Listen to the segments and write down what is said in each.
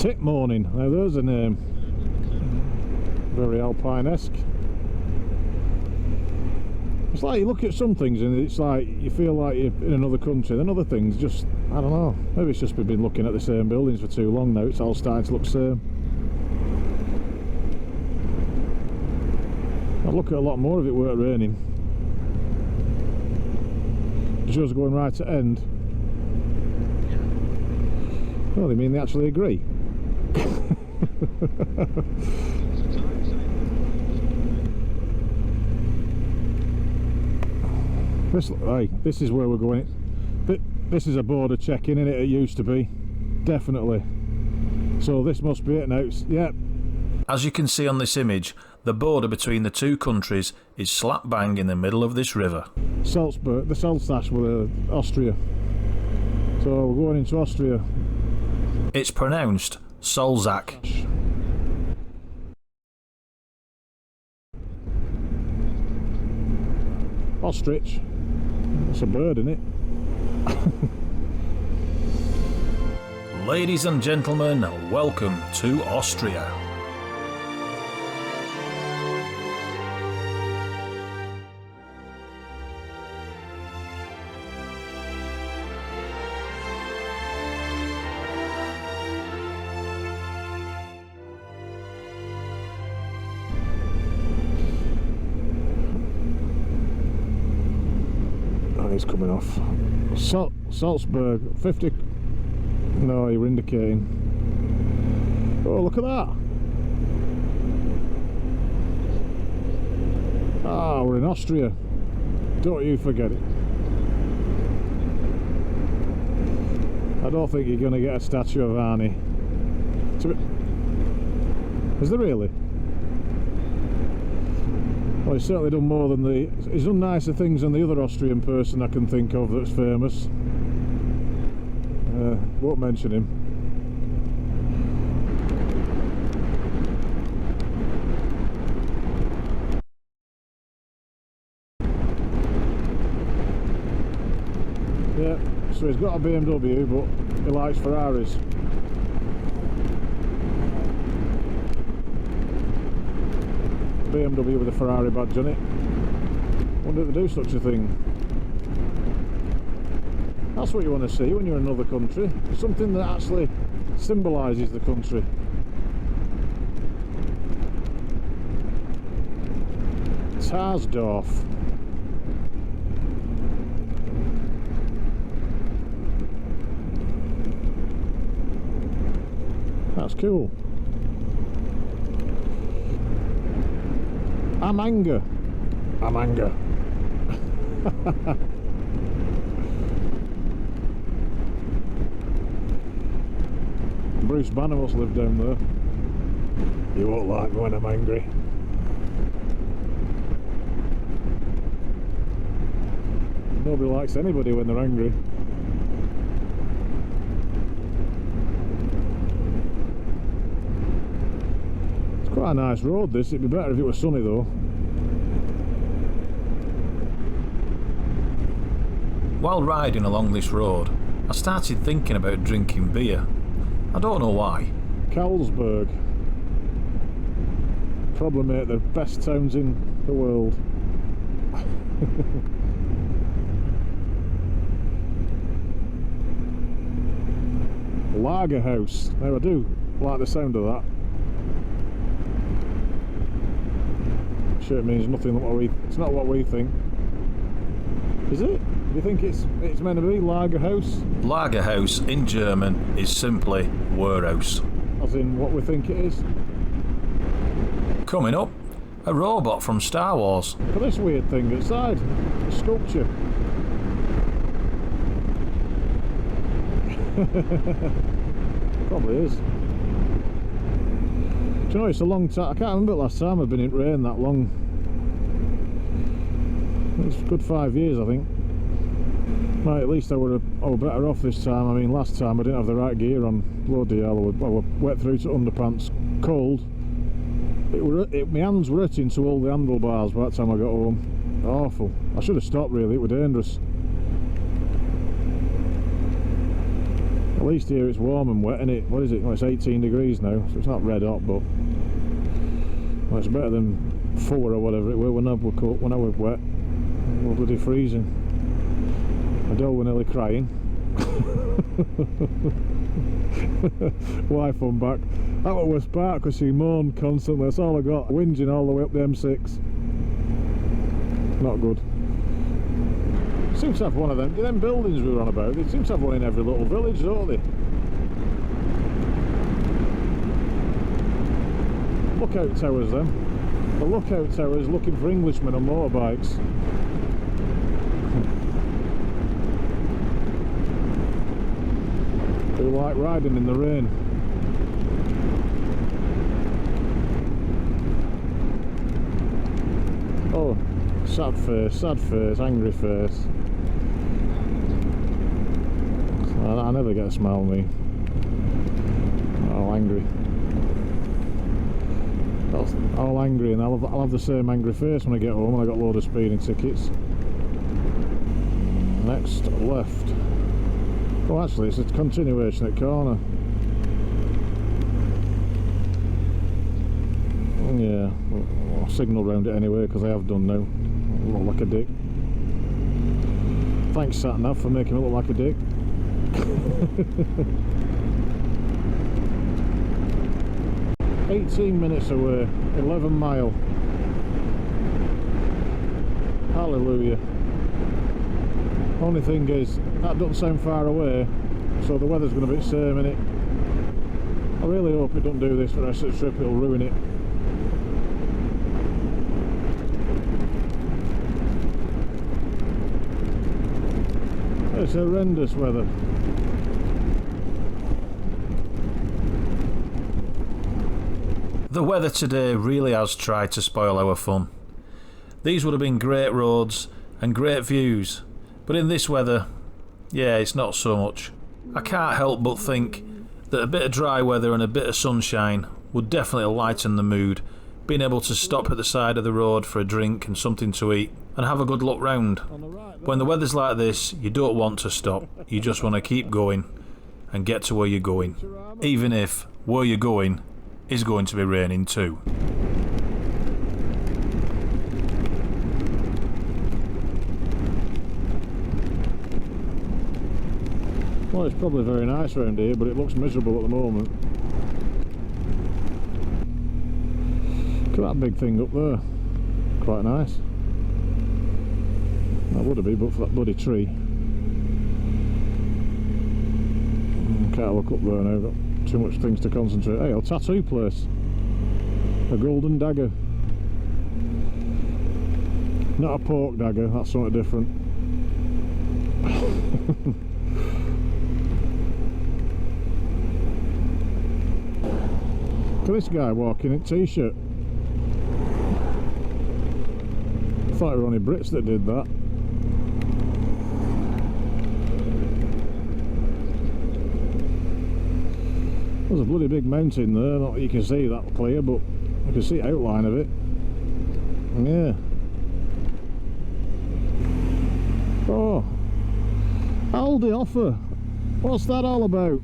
Tip morning. Now there's a name. Very alpine-esque. It's like you look at some things and it's like you feel like you're in another country, then other things just, I don't know, maybe it's just we've been looking at the same buildings for too long now, it's all starting to look the same. I'd look at a lot more if it weren't raining. Just going right to end. Well, they mean they actually agree. This is where we're going. This is a border check-in, isn't it? It used to be, definitely. So this must be it now. Yeah. As you can see on this image, the border between the two countries is slap bang in the middle of this river. Salzberg, the Salzach with Austria. So we're going into Austria. It's pronounced Salzach. Ostrich. That's a bird, isn't it? Ladies and gentlemen, welcome to Austria. He's coming off. Salzberg, 50. No, you're indicating. Oh, look at that. Ah, we're in Austria. Don't you forget it. I don't think you're going to get a statue of Arnie. Is there really? Well, he's certainly done more than he's done nicer things than the other Austrian person I can think of that's famous. Won't mention him. Yeah, so he's got a BMW, but he likes Ferraris. BMW with a Ferrari badge on it. Wonder if they do such a thing. That's what you want to see when you're in another country. Something that actually symbolises the country. Tarsdorf. That's cool. Amanga. Bruce Banner must live down there. You won't like me when I'm angry. Nobody likes anybody when they're angry. It's quite a nice road this. It'd be better if it was sunny though. While riding along this road, I started thinking about drinking beer. I don't know why. Salzberg. Probably, mate, the best towns in the world. Lager house. Now I do like the sound of that. I'm sure it means nothing like what we. It's not what we think. Is it? Do you think it's meant to be Lager house? Lager house in German is simply warehouse. As in what we think it is? Coming up, a robot from Star Wars. Look at this weird thing outside. A sculpture. Probably is. Do you know, it's a long time. I can't remember the last time I've been in rain that long. It's a good 5 years, I think. Right, at least I were better off this time. I mean, last time I didn't have the right gear on. Bloody hell, I were wet through to underpants, cold. My hands were hurting to all the handlebars by the time I got home. Awful. I should have stopped really, it was dangerous. At least here it's warm and wet, isn't it? What is it? Well, it's 18 degrees now, so it's not red hot, but well, it's better than 4 or whatever it were when I was wet. We're bloody freezing. My dog were nearly crying. Wife on back. That was the worst part because she moaned constantly. That's all I got. Whinging all the way up the M6. Not good. Seems to have one of them buildings we were on about. They seem to have one in every little village, don't they? Lookout towers then. The lookout towers looking for Englishmen on motorbikes. Who like riding in the rain. Oh, sad face, angry face. I never get a smile, me. All angry. All angry, and I'll have the same angry face when I get home and I got a load of speeding tickets. Next left. Oh, actually, it's a continuation at corner. Yeah, I'll signal round it anyway because I have done now. I look like a dick. Thanks, Sat-Nav, for making me look like a dick. 18 minutes away, 11 mile. Hallelujah. Only thing is, that doesn't sound far away, so the weather's going to be the same, innit? I really hope it don't do this for the rest of the trip, it'll ruin it. It's horrendous weather. The weather today really has tried to spoil our fun. These would have been great roads and great views, but in this weather, yeah, it's not so much. I can't help but think that a bit of dry weather and a bit of sunshine would definitely lighten the mood, being able to stop at the side of the road for a drink and something to eat and have a good look round. When the weather's like this, you don't want to stop, you just want to keep going and get to where you're going, even if where you're going is going to be raining too. Well, it's probably very nice around here, but it looks miserable at the moment. Look at that big thing up there. Quite nice. That would have been, but for that bloody tree. Can't look up there now, got too much things to concentrate. Hey, a tattoo place. A golden dagger. Not a pork dagger, that's something different. Look at this guy walking in t-shirt. I thought it were only Brits that did that. There's a bloody big mountain there, not that you can see that clear, but you can see the outline of it. Yeah. Oh, Aldi offer. What's that all about?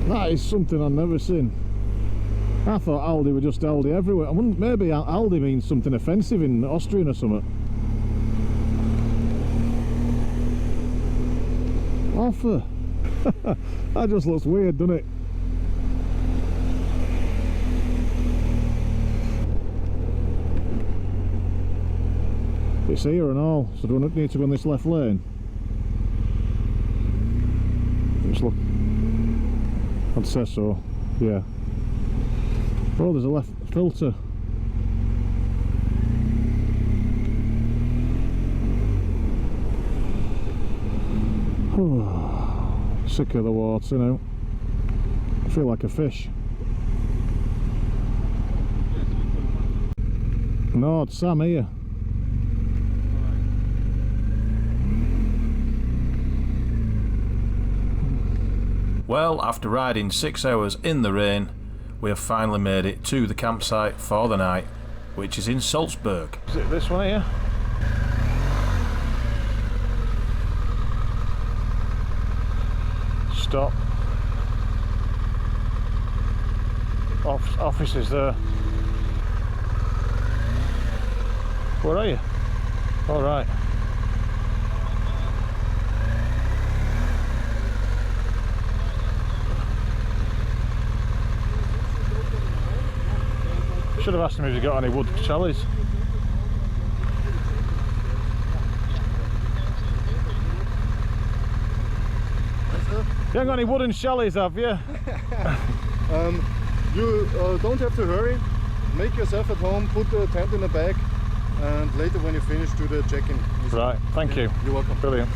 That is something I've never seen. I thought Aldi were just Aldi everywhere. I wouldn't, maybe Aldi means something offensive in Austria or something. Offer. That just looks weird, doesn't it? It's here and all, so do I need to go in this left lane? Just look. I'd say so, yeah. Oh, there's a left filter. Sick of the water now. I feel like a fish. No, it's Sam here. Well, after riding 6 hours in the rain, we have finally made it to the campsite for the night, which is in Salzberg. Is it this way here? stop. Offices there. Where are you? All right. Should have asked him if he's got any wood challies. You haven't got any wooden challies, have you? You don't have to hurry. Make yourself at home, put the tent in the bag, and later when you finish, do the check-in. Right, thank you. You're welcome. Brilliant.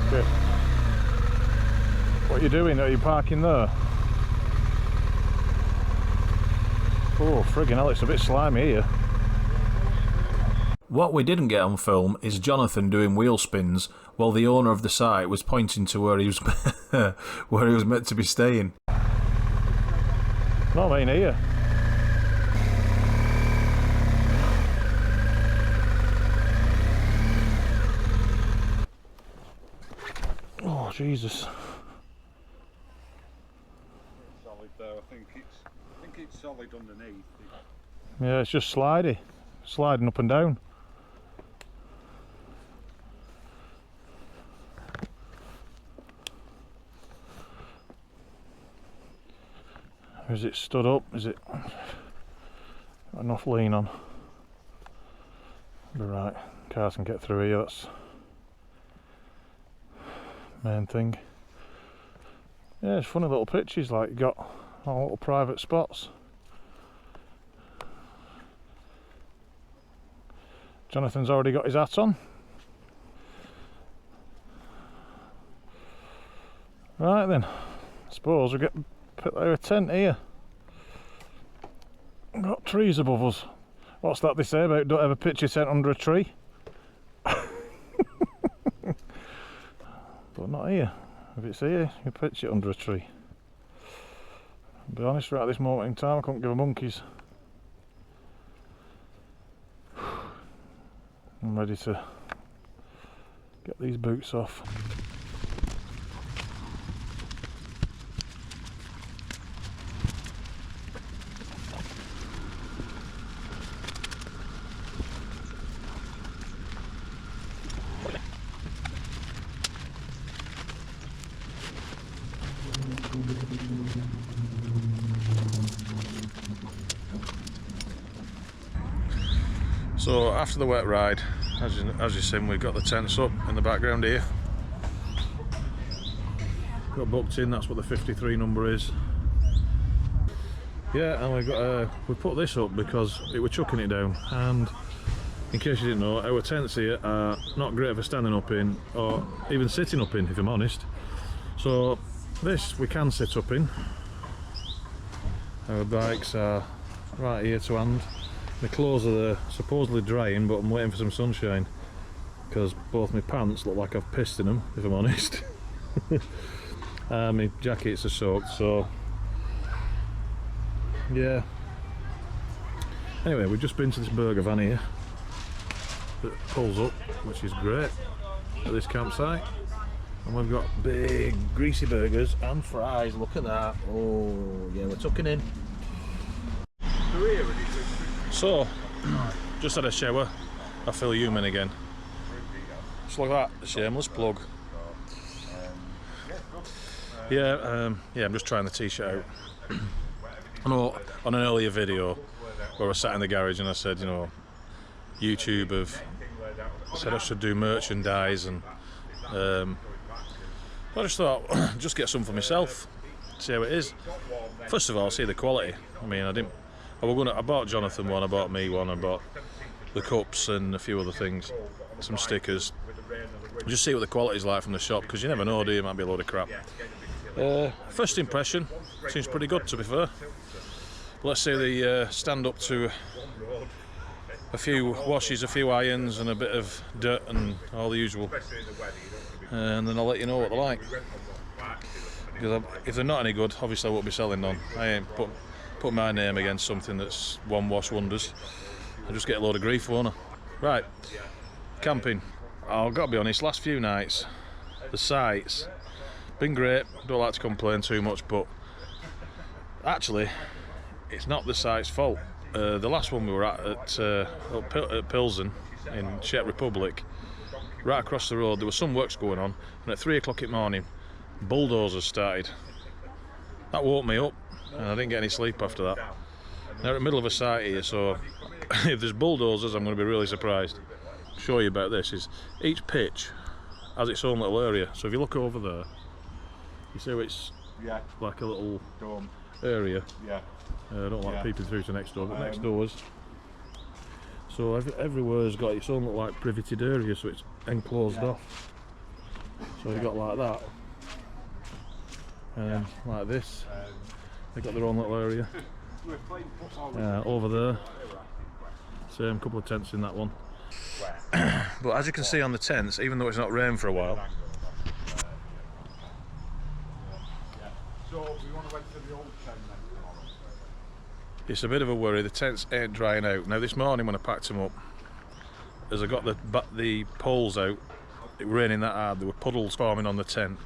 Good. What are you doing? Are you parking there? Oh, friggin' hell, it's a bit slimy here. What we didn't get on film is Jonathan doing wheel spins while the owner of the site was pointing to where he was where he was meant to be staying. Not mine here. Oh Jesus! Solid there. I think it's solid underneath. Yeah, it's just sliding up and down. Is it stood up? Is it got enough lean on? Be right. Cars can get through here. That's main thing. Yeah, it's funny little pitches. Like you got all little private spots. Jonathan's already got his hat on. Right then, I suppose we get put there a tent here. Got trees above us. What's that they say about don't ever pitch your tent under a tree? But not here. If it's here, you pitch it under a tree. I'll be honest, right at this moment in time, I couldn't give a monkeys. I'm ready to get these boots off. So after the wet ride, as you've seen, we've got the tents up in the background here. Got booked in, that's what the 53 number is. Yeah, and we put this up because it was chucking it down, and in case you didn't know, our tents here are not great for standing up in or even sitting up in, if I'm honest. So this we can sit up in. Our bikes are right here to hand. My clothes are there, supposedly drying, but I'm waiting for some sunshine because both my pants look like I've pissed in them, if I'm honest. My jackets are soaked, so yeah. Anyway, we've just been to this burger van here that pulls up, which is great, at this campsite. And we've got big greasy burgers and fries, look at that. Oh yeah, we're tucking in. So, just had a shower. I feel human again. Just like that, shameless plug. Yeah, I'm just trying the t-shirt out. I know on an earlier video where I sat in the garage and I said, you know, YouTube have said I should do merchandise, and I just thought, just get some for myself, see how it is. First of all, see the quality. I mean, I bought Jonathan one, I bought me one, I bought the cups and a few other things, some stickers. Just see what the quality's like from the shop, because you never know, do you? It might be a load of crap. First impression, seems pretty good, to be fair. Let's say they stand up to a few washes, a few irons and a bit of dirt and all the usual. And then I'll let you know what they're like. Because if they're not any good, obviously I won't be selling none. I ain't put my name against something that's one wash wonders. I'll just get a load of grief, won't I? Right, camping. I've got to be honest, last few nights The sights, been great, don't like to complain too much, but actually it's not the site's fault. The last one we were at Pilsen in Czech Republic, right across the road there was some works going on, and at 3 o'clock in the morning bulldozers started. That woke me up and I didn't get any sleep after that. They're in the middle of a site here, so if there's bulldozers I'm going to be really surprised. I'll show you about this is each pitch has its own little area, so if you look over there you see it's like a little dome area. I don't like peeping through to next door, but next doors. So everywhere's got its own little like privated area, so it's enclosed off. So you got like that, and like this. They got their own little area. Over there, same couple of tents in that one. But as you can see on the tents, even though it's not rained for a while, it's a bit of a worry. The tents ain't drying out. Now this morning when I packed them up, as I got the poles out, it was raining that hard, there were puddles forming on the tent,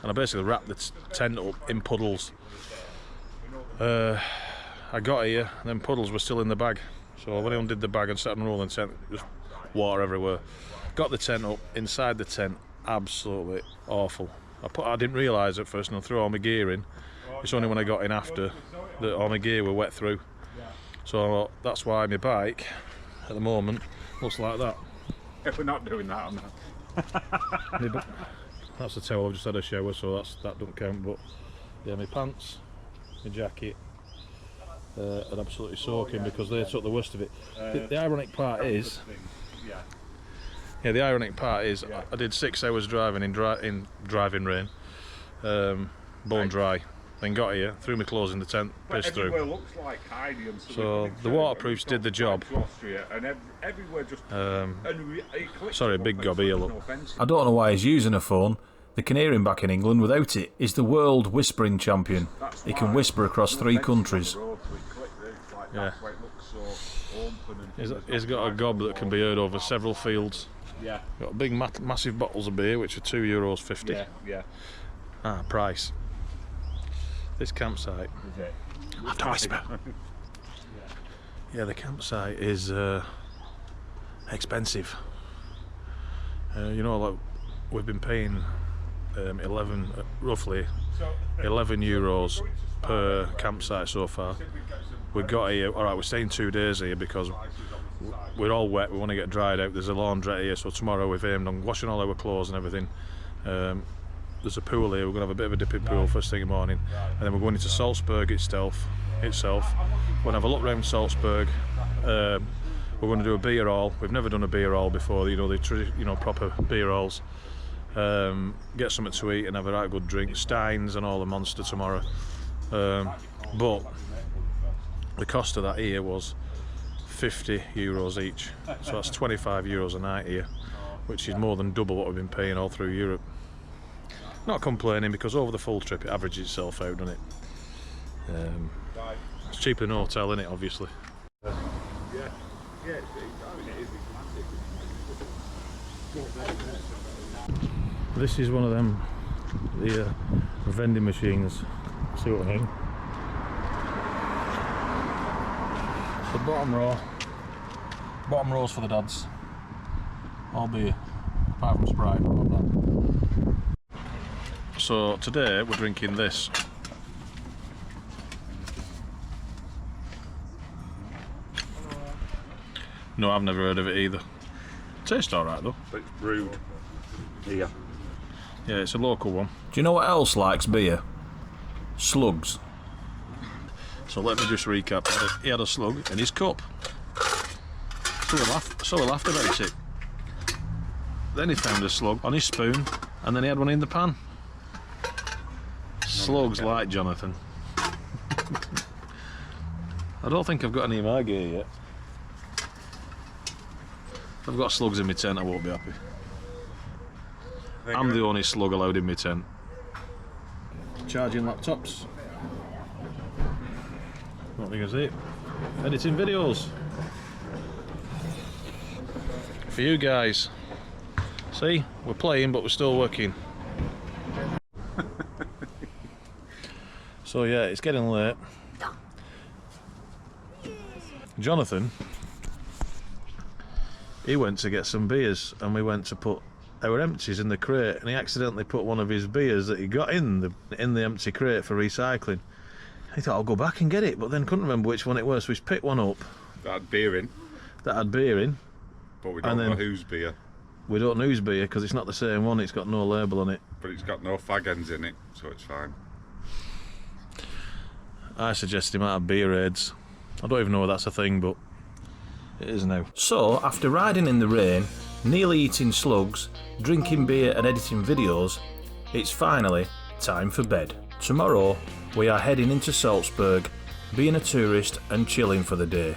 and I basically wrapped the tent up in puddles. I got here and then puddles were still in the bag, so when I undid the bag and started unrolling the tent, just water everywhere. Got the tent up, inside the tent, absolutely awful. I didn't realise at first, and I threw all my gear in. It's only when I got in after that all my gear were wet through. So that's why my bike at the moment looks like that. If we're not doing that, I'm not. That's the towel, I've just had a shower, so that don't count. But yeah, my pants, my jacket are absolutely soaking because they took the worst of it. The ironic part is, the ironic part is, I did 6 hours driving in driving rain, bone dry. Then got here, threw my clothes in the tent, pissed through. Looks like Heidi, so the waterproofs did the job. Austria, and everywhere just, sorry, a big gob here, look. I don't know why he's using a phone. The Canarian back in England without it is the world whispering champion. He can whisper across 3 countries. Yeah. He's got a gob that can be heard over several fields. Yeah. Got big massive bottles of beer which are €2.50. Yeah. Price. This campsite. Is it? I have to whisper. Yeah, the campsite is expensive. You know, like we've been paying roughly 11 euros per campsite so far. We got here. All right, we're staying 2 days here because we're all wet. We want to get dried out. There's a laundrette here, so tomorrow we've aimed on washing all our clothes and everything. There's a pool here. We're going to have a bit of a dipping pool first thing in the morning, and then we're going into Salzberg itself. We're going to have a look around Salzberg. We're going to do a beer haul. We've never done a beer haul before. You know, the proper beer hauls. Get something to eat and have a right good drink. Steins and all the monster tomorrow. But the cost of that here was €50 each, so that's €25 a night here, which is more than double what we've been paying all through Europe. Not complaining because over the full trip it averages itself out, doesn't it? It's cheaper than a hotel, isn't it, obviously? This is one of them, the vending machines. See what I mean? The bottom row's for the dads. All beer, apart from Sprite. So today we're drinking this. No, I've never heard of it either. Tastes alright though. But it's brewed here. Yeah, it's a local one. Do you know what else likes beer? Slugs. So let me just recap. He had a slug in his cup. So he laughed about it. Then he found a slug on his spoon, and then he had one in the pan. Slugs like Jonathan. I don't think I've got any in my gear yet. If I've got slugs in my tent, I won't be happy. I'm the only slug allowed in my tent. Charging laptops. What you can see? Editing videos. For you guys. See, we're playing but we're still working. So yeah, it's getting late. Jonathan, he went to get some beers and we went to put our empties in the crate, and he accidentally put one of his beers that he got in the empty crate for recycling. He thought, I'll go back and get it, but then couldn't remember which one it was, so he's picked one up. That had beer in. That had beer in. But we don't know whose beer. We don't know whose beer because it's not the same one, it's got no label on it. But it's got no fag ends in it, so it's fine. I suggest he might have beer aids. I don't even know if that's a thing, but it is now. So, after riding in the rain, nearly eating slugs, drinking beer and editing videos, it's finally time for bed. Tomorrow, we are heading into Salzberg, being a tourist and chilling for the day.